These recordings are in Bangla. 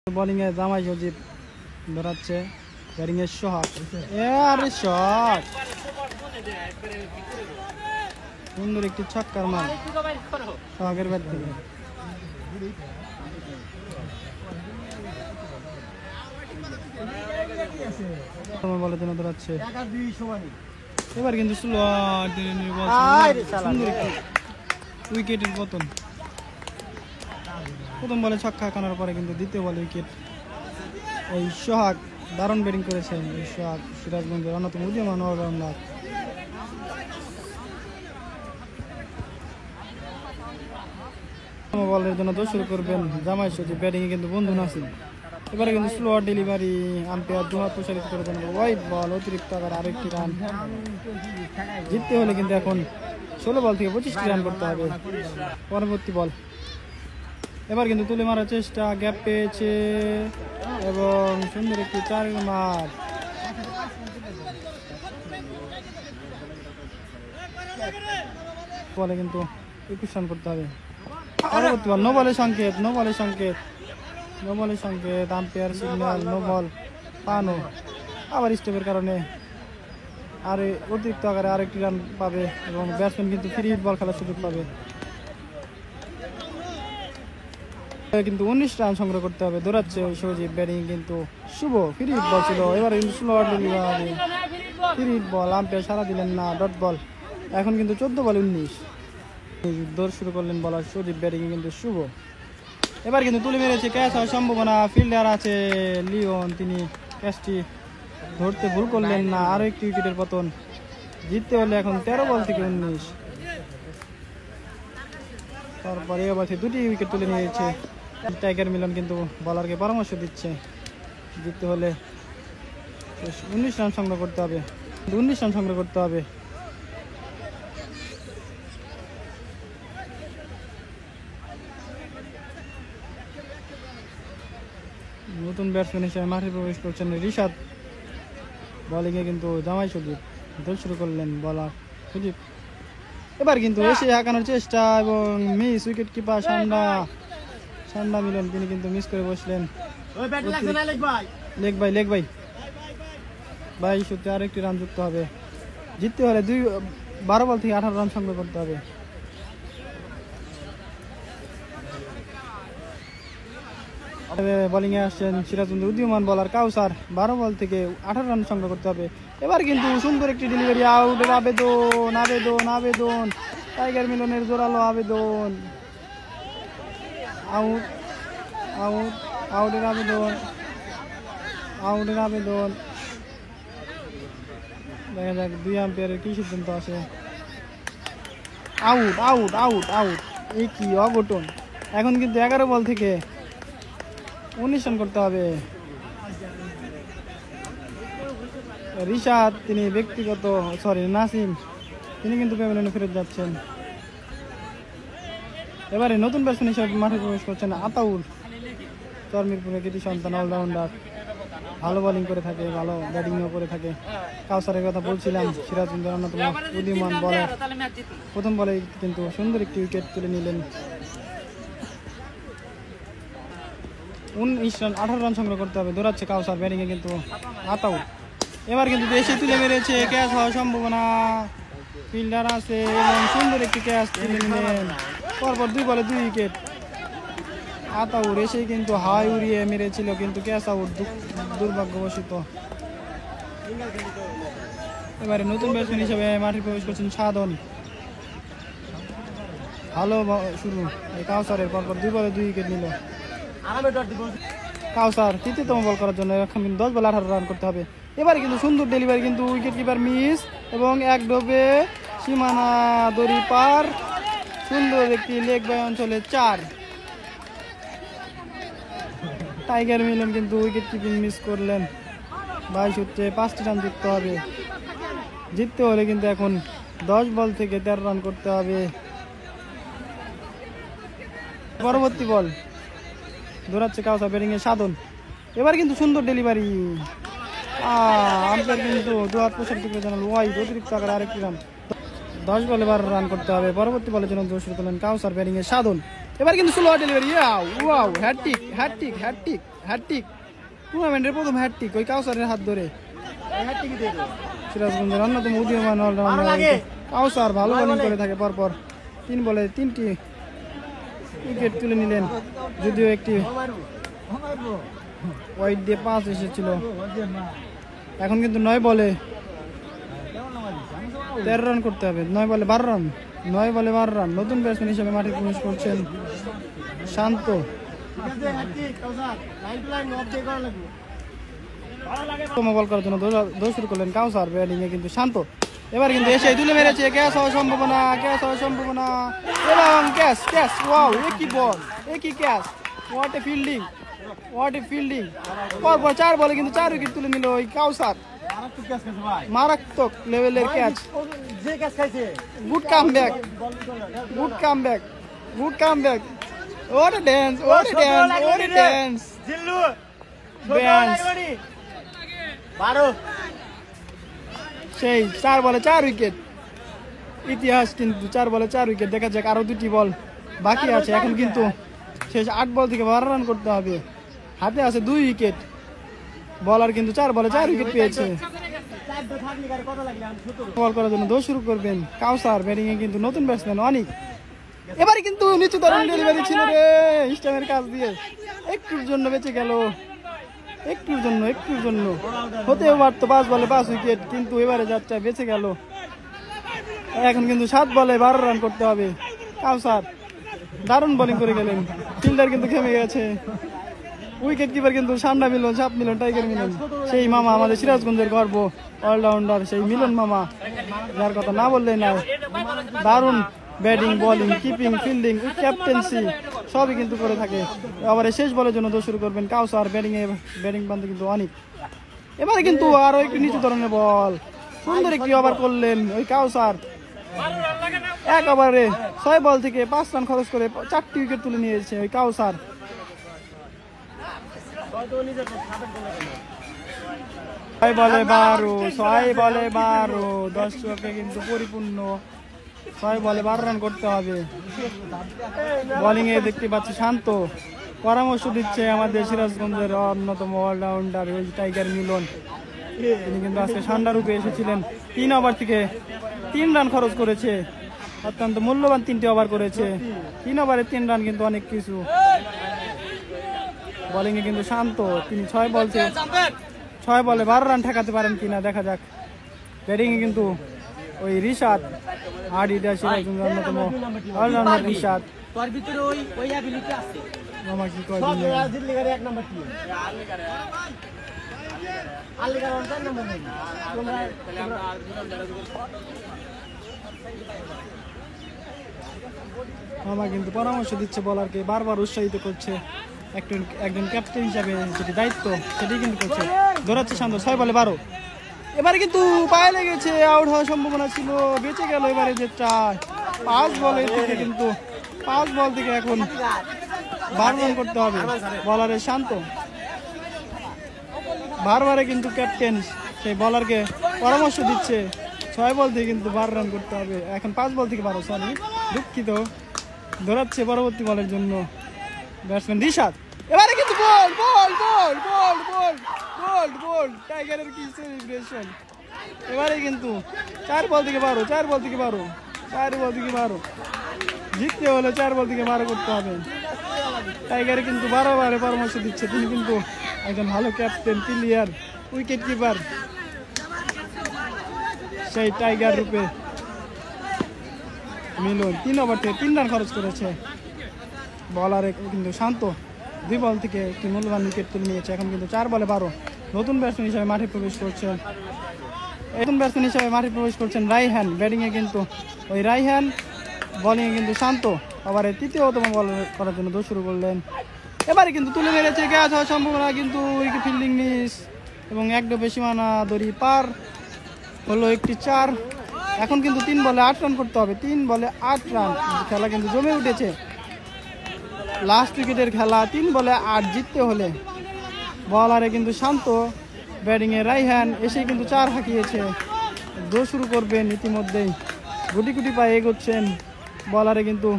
বোলিং এ জামাই সজীব ধরাচ্ছে, ব্যাটিং এ সোহাগ। আরে শট, সুন্দর একটি ছক্কার মার সোহাগের ব্যাট থেকে। বলের জন্য ধরাচ্ছে, এবার কিন্তু সুন্দর একটি উইকেটের পতন। প্রথম বলে ছক্কা কানার পরে কিন্তু দ্বিতীয় বলে উইকেট। এই সোহাগ দারুণ ব্যাটিং করেছেন। এই সোহাগ সিরাজগঞ্জের অন্যতম উদীয়মান অলরাউন্ডার। বলের জন্য দোষ শুরু করবেন জামাই সজীব, ব্যাটিং এ কিন্তু বন্ধু নাসিম। এবারে কিন্তু স্লো ডেলিভারি, আম্পায়ার দুহাত প্রসারিত করে দেন, ওয়াইড বল, অতিরিক্ত আবার আরেকটি রান। জিততে হলে কিন্তু এখন 16 বল থেকে 25টি রান করতে হবে। পরবর্তী বল, এবার কিন্তু তুলে মারার চেষ্টা, গ্যাপ পেয়েছে এবং সুন্দর একটি 4 মার। বলে কিন্তু 21 রান করতে হবে। পরবর্তী বল, নো বলের সংকেত, নো বলের সংকেত, নো বলের সংকেত, আম্পায়ার সিগন্যাল, নো বল পানো। আবার স্টেপের কারণে আর অতিরিক্ত আকারে আরেকটি রান পাবে এবং ব্যাটসম্যান কিন্তু ফ্রি হিট বল খেলার সুযোগ পাবে। কিন্তু 19 রান সংগ্রহ করতে হবে। দৌড়াচ্ছে ওই সজীব, ব্যাটিং কিন্তু শুভ, ফ্রি হিট বল ছিল। এবার কিন্তু স্লো ডেলিভারি, ফ্রি হিট বল, আম্পায়ার সারা দিলেন না, ডট বল। এখন কিন্তু 14 বলে 19। দৌড় শুরু করলেন বলার সজীব, ব্যাটিং কিন্তু শুভ। এবার কিন্তু তুলে মেরেছে, ক্যাচ হওয়ার সম্ভাবনা। ফিল্ডার আছে লিওন, তিনি ক্যাচটি ধরতে ভুল করলেন না। আরো একটি উইকেটের পতন। জিততে হলে এখন 13 বল থেকে 19। তারপরে এবার 2টি উইকেট তুলে নিয়েছে। টাইগার মিলন কিন্তু বলারকে পরামর্শ দিচ্ছে, জিততে হলে 19 রান সংগ্রহ করতে হবে, 19 রান সংগ্রহ করতে হবে। নতুন ব্যাটসম্যান হিসেবে মাঠে প্রবেশ করছেন রিশাদ। বোলিংয়ে কিন্তু জামাই সজীব, দৌড় শুরু করলেন বলার সজীব। এবার কিন্তু এসে হাঁকানোর চেষ্টা এবং মিস, উইকেট কিপার সান্ডা মিলন, তিনি কিন্তু মিস করে বসলেন। লেগ বাই 22 আরেকটি রান যুক্ত হবে। জিততে হলে 12 বল থেকে 18 রান সংগ্রহ করতে হবে। বোলিং এ আসছেন সিরাজগঞ্জের উদীয়মান বলার কাউসার, 12 বল থেকে 18 রান সংগ্রহ করতে হবে। এবার কিন্তু সুন্দর একটি ডেলিভারি, আউটের আবেদন, টাইগার মিলনের জোরালো আবেদন, আউটের আবেদন। দেখা যাক 2 আম্পায়ারের কি সিদ্ধান্ত আছে। আউট, এই কি অঘটন। এখন কিন্তু 11 বল থেকে 19 রান করতে হবে। রিশাদ, তিনি নাসিম, তিনি কিন্তু প্যাভিলিয়নে ফেরত যাচ্ছেন। এবারে নতুন ব্যাটসম্যান হিসেবে মাঠে প্রবেশ করছেন আতাউল, চরমিরপুরের কৃতি সন্তান, অলরাউন্ডার, ভালো বোলিং করে থাকে, ভালো ব্যাটিংও করে থাকে। কাউসারের কথা বলছিলাম, সিরাজগঞ্জের অন্যতম উদীয়মান বলার। প্রথম বলে কিন্তু সুন্দর একটি উইকেট তুলে নিলেন। 19 রান, 18 রান সংগ্রহ করতে হবে। দৌড়াচ্ছে কাউসার, ব্যাটিং এ কিন্তু আতাউল। এবার কিন্তু দেশে তুলে মেরেছে, ক্যাচ হওয়ার সম্ভাবনা। ফিল্ডার আছে এবং সুন্দর একটি ক্যাচ তুলে নিলেন। পরপর 2 বলে 2 উইকেট। আতাউর এসে কিন্তু হাই উড়িয়ে মেরেছিল, কিন্তু ক্যাচ আউট, দুর্ভাগ্যবশত। এবারে নতুন ব্যাটসম্যান হিসেবে মাঠে প্রবেশ করছেন সাধন। ভালো শুরু এই কাউসারের, পরপর 2 বলে 2 উইকেট নিল কাউসার। তৃতীয়তম বল করার জন্য এখন 10 বলে 18 রান করতে হবে। এবারে কিন্তু সুন্দর ডেলিভারি, কিন্তু উইকেট কিপার মিস এবং এক ডোবে সীমানা দড়ি পার। সুন্দর একটি লেগ বাই অঞ্চলে 4। টাইগার মিলন কিন্তু উইকেট কিপিং মিস করলেন। 5টি রান জিততে হবে। জিততে হলে কিন্তু এখন 10 বল থেকে 13 রান করতে হবে। পরবর্তী বল, দৌড়াচ্ছে কাউসার, ব্যাটিং এ সাধন। এবার কিন্তু সুন্দর ডেলিভারি, আম্পায়ার কিন্তু 2 হাত প্রসারিত করে জানাল, ওয়াইড, অতিরিক্ত আকারে আরেকটি রান। 10 বলে 12 রান করতে হবে। পরবর্তী বলের জন্য দোষ শুরু করলেন কাউসার, ব্যাটিং এ সাধন। এবার কিন্তু slow delivery, wow hat trick hat trick hat trick hat trick, টুর্নামেন্টের প্রথম হ্যাটট্রিক ওই কাউসারের হাত ধরে। সিরাজগঞ্জের অন্যতম উদীয়মান অলরাউন্ডার কাউসার ভালো বোলিং করে থাকে, পরপর 3 বলে 3টি উইকেট তুলে নিলেন। যদিও একটি ওয়াইড দিয়ে 5 এসেছিল। এখন কিন্তু 9 বলে 13 রান করতে হবে। 9 বলে 12 রান, 9 বলে 12 রান। নতুন ব্যাটসম্যান হিসেবে মাঠে প্রবেশ করছেন শান্ত। বল করার জন্য দৌড় শুরু করলেন কাউসার, ব্যাটিং এ কিন্তু শান্ত। এবার কিন্তু এসে তুলে মেরেছে, ক্যাচ হওয়ার সম্ভাবনা, ক্যাচ হওয়ার সম্ভাবনা এবং ক্যাচ ক্যাচ। ওয়াও, একই বল একই catch, what a fielding, what a fielding. পরপর 4 বলে কিন্তু 4 উইকেট তুলে নিল ওই কাউসার। মারাত্মক লেভেলের catch. Good come back, good come back, good come back. What a dance, what a dance, what a dance. সেই 4 বলে 4 উইকেট, ইতিহাস কিন্তু 4 বলে 4 উইকেট। দেখা যাক, আরো 2টি বল বাকি আছে। এখন কিন্তু শেষ 8 বল থেকে 12 রান করতে হবে। হাতে আছে 2 উইকেট। বলার কিন্তু 4 বলে 4 উইকেট পেয়েছে। বল করার জন্য দৌড় শুরু করবেন কাউসার, ব্যাটিং এ কিন্তু নতুন ব্যাটসম্যান অনিক। এবারে কিন্তু নিচু ধরনের ডেলিভারি ছিল রে, স্টাম্পের কাছ দিয়ে একটুর জন্য বেঁচে গেল, একটুর জন্য হতেও পারতো 5 বলে 5 উইকেট, কিন্তু এবারে যাচ্ছে বেঁচে গেল। এখন কিন্তু 7 বলে 12 রান করতে হবে। কাউসার দারুণ বোলিং করে গেলেন, ফিল্ডার কিন্তু থেমে গেছে। উইকেট কিপার কিন্তু সান্ডা মিলন, সাপ মিলন, টাইগার মিলন, সেই মামা আমাদের সিরাজগঞ্জের গর্ব অলরাউন্ডার, সেই মিলন মামা, যার কথা না বললেই নাই। দারুণ batting, bowling, keeping, fielding, captaincy সবই কিন্তু করে থাকে। আবার শেষ বলের জন্য দৌড় শুরু করবেন কাউসার, ব্যাটিং পান্তে কিন্তু অনেক। এবারে কিন্তু আরো একটু নিচু ধরনের বল, সুন্দর একটি ওভার করলেন ওই কাউসার। এক ওভারে 6 বল থেকে 5 রান খরচ করে 4টি উইকেট তুলে নিয়েছে ওই কাউসার। 6 বলে 12, দর্শকে কিন্তু পরিপূর্ণ 6 বলে 12 রান করতে হবে। বোলিং এ দেখতে পাচ্ছি শান্ত, পরামর্শ দিচ্ছে আমাদের সিরাজগঞ্জের অন্যতম অলরাউন্ডার ওই টাইগার মিলন। তিনি কিন্তু আজকে ঠান্ডা রূপে এসেছিলেন। 3 ওভার থেকে 3 রান খরচ করেছে, অত্যন্ত মূল্যবান 3টি ওভার করেছে। 3 ওভারে 3 রান কিন্তু অনেক কিছু। বোলিং এ কিন্তু শান্ত, তিনি 6 বলে 12 রান ঠেকাতে পারেন কিনা দেখা যাক। ব্যাটিং এ কিন্তু ওই রিশাদ, সিরাজগঞ্জের অন্যতম অলরাউন্ডার রিশাদ। মামা কি কয় মামা কিন্তু পরামর্শ দিচ্ছে বলারকে, বারবার উৎসাহিত করছে। একজন ক্যাপ্টেন হিসাবে যেটি দায়িত্ব সেটি কিন্তু করছে। দৌড়াচ্ছে শান্ত, 6 বলে 12। এবারে কিন্তু পায়ে লেগেছে, আউট হওয়ার সম্ভাবনা ছিল, বেঁচে গেল। এবারে যে 5 বলের থেকে কিন্তু 5 বল থেকে এখন 12 রান করতে হবে। বলারের শান্ত বারবারে কিন্তু ক্যাপ্টেন সেই বলারকে পরামর্শ দিচ্ছে, 6 বল থেকে কিন্তু 12 রান করতে হবে। এখন 5 বল থেকে 12, সরি দুঃখিত। দৌড়াচ্ছে পরবর্তী বলের জন্য ব্যাটসম্যান রিশাদ। এবারে কিন্তু বল টাইগারের কি সেলিব্রেশন। এবারে কিন্তু 4 বল থেকে 12, 4 বল থেকে 12, 4 বল থেকে 12 জিততে হলে 4 বল থেকে 12 করতে হবে। টাইগার কিন্তু বারবারে পরামর্শ দিচ্ছে, তিনি কিন্তু একজন ভালো ক্যাপ্টেন, প্লেয়ার, উইকেট কিপার, সেই টাইগার রূপে মিলন। 3 ওভার থেকে 3 রান খরচ করেছে। বলারে কিন্তু শান্ত 2 বল থেকে একটি মূল্যবান উইকেট তুলে নিয়েছে। এখন কিন্তু 4 বলে 12। নতুন ব্যাটসম্যান হিসেবে মাঠে প্রবেশ করছেন রাইহান। ব্যাটিং এ কিন্তু ওই রাইহান, বোলিং এ কিন্তু শান্ত। আবার 3য়তম বল করার জন্য দৌড় শুরু করলেন। এবারে কিন্তু তুলে মেরেছে, ক্যাচ হওয়ার সম্ভাবনা, কিন্তু ফিল্ডিং মিস এবং এক ডোবে সীমানা দড়ি পার হলো একটি 4। এখন কিন্তু 3 বলে 8 রান করতে হবে। 3 বলে 8 রান, খেলা কিন্তু জমে উঠেছে। লাস্ট উইকেটের খেলা, 3 বলে 8 জিততে হলে। বলারে কিন্তু শান্ত, ব্যাটিং এ রাইহান এসে কিন্তু 4 হাঁকিয়েছে। দৌড় শুরু করবেন ইতিমধ্যেই গুটি গুটি পায়ে এগোচ্ছেন বলারে, কিন্তু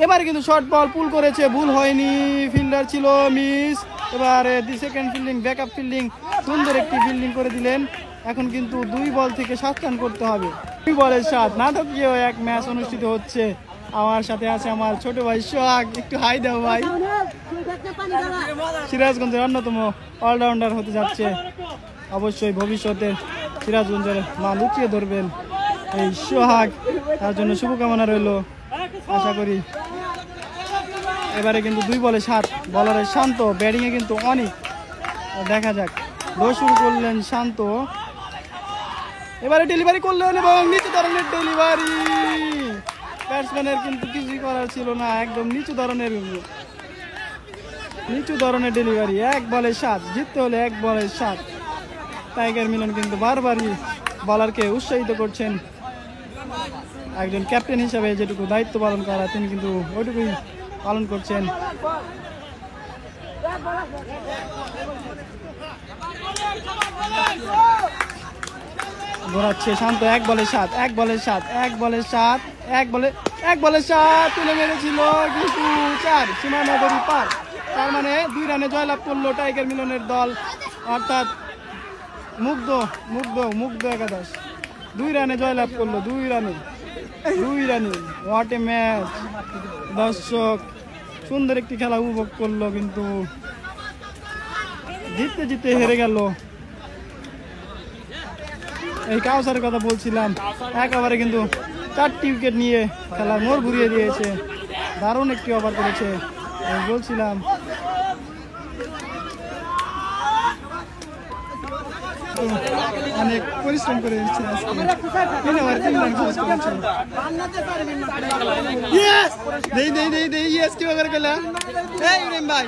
এবারে কিন্তু শর্ট বল পুল করেছে, ভুল হয়নি, ফিল্ডার ছিল মিস। এবারে সেকেন্ড ফিল্ডিং, ব্যাকআপ ফিল্ডিং, সুন্দর একটি ফিল্ডিং করে দিলেন। এখন কিন্তু 2 বল থেকে 7 রান করতে হবে। 2 বলের 7, নাটকীয় এক ম্যাচ অনুষ্ঠিত হচ্ছে। আমার সাথে আছে আমার ছোট ভাই সোহাগ, একটু হাই দাও ভাই। সিরাজগঞ্জের অন্যতম অলরাউন্ডার হতে যাচ্ছে, অবশ্যই ভবিষ্যতে সিরাজগঞ্জের মান লুকিয়ে ধরবেন এই সোহাগ, তার জন্য শুভকামনা রইল। আশা করি এবারে কিন্তু 2 বলে 7, বলারের শান্ত, ব্যাটিংয়ে কিন্তু অনেক। দেখা যাক, ডো শুরু করলেন শান্ত, এবারে ডেলিভারি করলেন এবং নিচু ধরনের ডেলিভারি। ব্যাটসম্যানের কিন্তু কিছুই করার ছিল না, একদম নিচু ধরনের ডেলিভারি। 1 বলে 7, জিততে হলে 1 বলে 7। টাইগার মিলন কিন্তু বারবারই বলারকে উৎসাহিত করছেন। একজন ক্যাপ্টেন হিসাবে যেটুকু দায়িত্ব পালন করা, তিনি কিন্তু ওইটুকুই পালন করছেন। ঘোরাচ্ছে শান্ত, 1 বলে 7, 1 বলে 7, 1 বলে 7, 1 বলে 7 তুলে মেরেছিল, কিন্তু 4 সীমানা গড়ি পার। তার মানে 2 রানে জয়লাভ করলো টাইগার মিলনের দল, অর্থাৎ মুগ্ধ একাদশ 2 রানে জয়লাভ করলো। 2 রানে হোয়াট এ ম্যাচ। দর্শক সুন্দর একটি খেলা উপভোগ করলো, কিন্তু জিততে হেরে গেল। এই কাউসারের কথা বলছিলাম, একেবারে কিন্তু 4টি উইকেট নিয়ে খেলার মোড় ঘুরিয়ে দিয়েছে, দারুণ একটি ওভার করেছে। আমি বলছিলাম অনেক পরিশ্রম করে এসেছে আজকে, 3 ওভার 3 রান খরচ করেছে। ইয়েস কিভাবে গেল এই ইব্রাহিম ভাই।